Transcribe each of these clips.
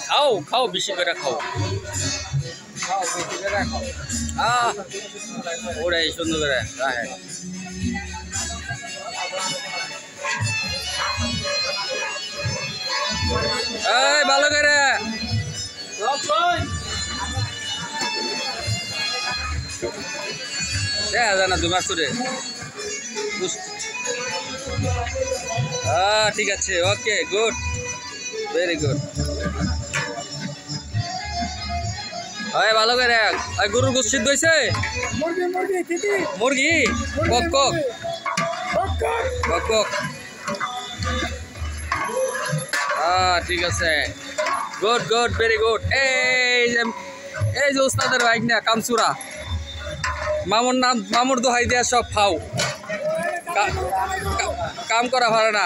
খাও খাও বেশি করে খাও ওরাই সুন্দর করে রাখে এই ভালো করে দেখা যায় না দু মাস ধরে ঠিক আছে ওকে গুড ভেরি গুড ভালো করে গরুর গোশ সিদ্ধ হয়েছে মুরগি কক কক কক কক ঠিক আছে গুড গুড ভেরি গুড এই যে উস্তাদের বাইক না কামচুরা মামুর নাম মামুর দোহাই দেয়া সব খাও কাম করা পারে না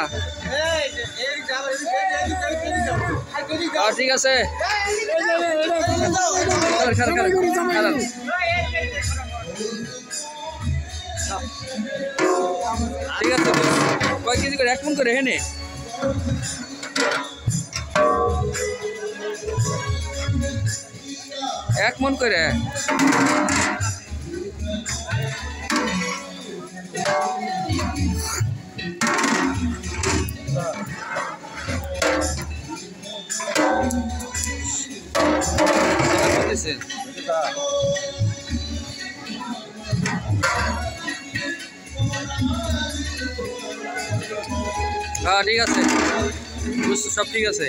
ঠিক আছে ঠিক আছে কয় কেজি করে 1 মণ করে হেনে এক মণ করে ঠিক আছে সব ঠিক আছে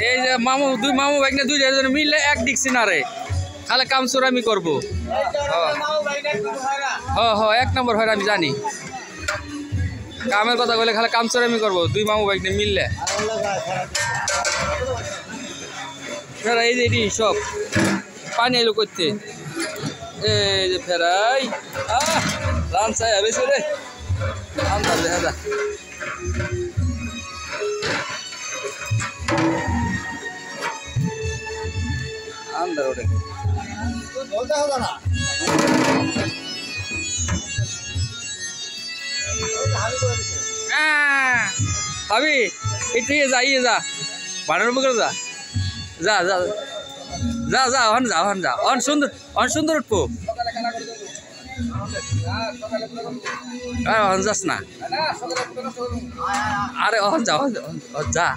এই যে মামু দুই মামু ভাই না দুইজন মিললে এক ডিক্সি না রে খালি কামচুর আমি করবো এক নম্বর হয় আমি জানি কামের কথা বলে খালি কামচুর আমি করবো দুই মামু ভাই মিললে এই যে এটি সব পানি এলো করতে এই যে ফেরাই রান চাই বেশি রে আন্দাজ দেখা যা আন্দার ওটা ভাবি একটু যা ইয়ে যা ভাড়ার উপর যা যা যা যা যা হন যা হন যা অন সুন্দর উঠবো হন যাস না আরে অন যা যা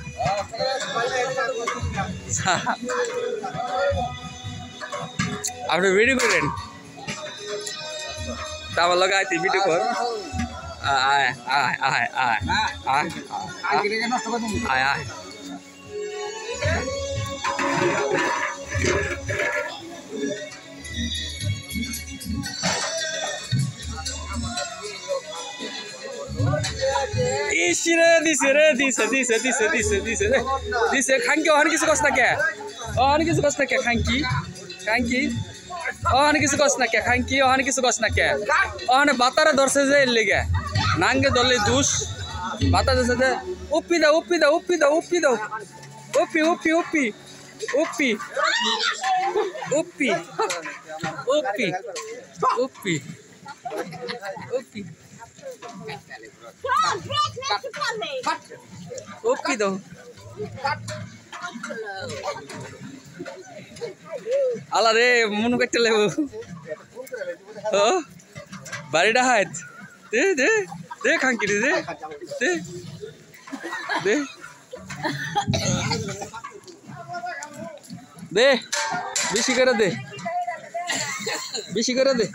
আপনি ভিডিও করেন তা আমার লগে আইতে ভিডিও কর আয় আয় আয় আয় আয় আয় আয় দিছে খাঙ্কি অহন কিছু কষ্ট কে অহন কিছু কষ্ট কে খাঙ্কি খাঙ্কি অহন কিছু কষ্ট কে খাঙ্কি অহন কিছু কষ্ট কে অহনে বাতারে ধরছে যে এর লেগে নাঙ্গে ধরলে দুষ বাতা ধরছে যে উপি দাও উপি দাও উপি দাও উপি দাও উপি উপি উপি উপি উপি উপি উপি উপি উপি দাও আলা রে মন কাটতে লাগবো বাড়িটা হাত দে দে দে খাঙ্কি দে দে দে দে বেশি করে দে বেশি করে দে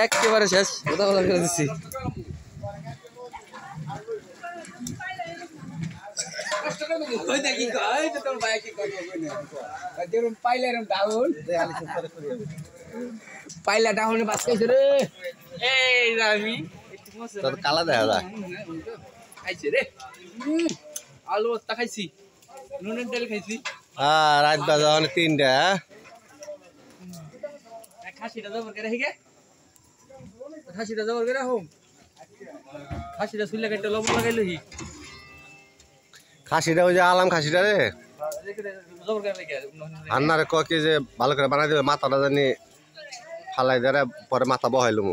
একেবারে শেষ কথা বলা করে দিচ্ছি পাইলা ডাউন বাস খাইছে রে এই আমি তোর কালা দেখা যায় খাইছে রে আলু বস্তা খাইছি নুনের তেল খাইছি রাত বাজে 3টা খাসিটা জবর করে হিগে খাসিটা জবর করে হোম খাসিটা সুইলা কেটে লবণ লাগাইলো হি খাসিটা ওই যে আলাম খাসিটা রে আন্নারে ক কি যে ভালো করে বানাই দেবে মাথাটা জানি ফালাই দেয় পরে মাথা বহাইলুম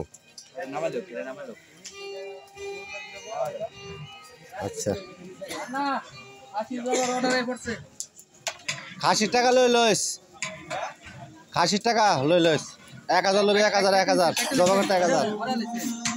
আচ্ছা 80 টাকা লই লইস 80 টাকা লই লইস 1000 লবি 1000 1000 জমা করতে 1000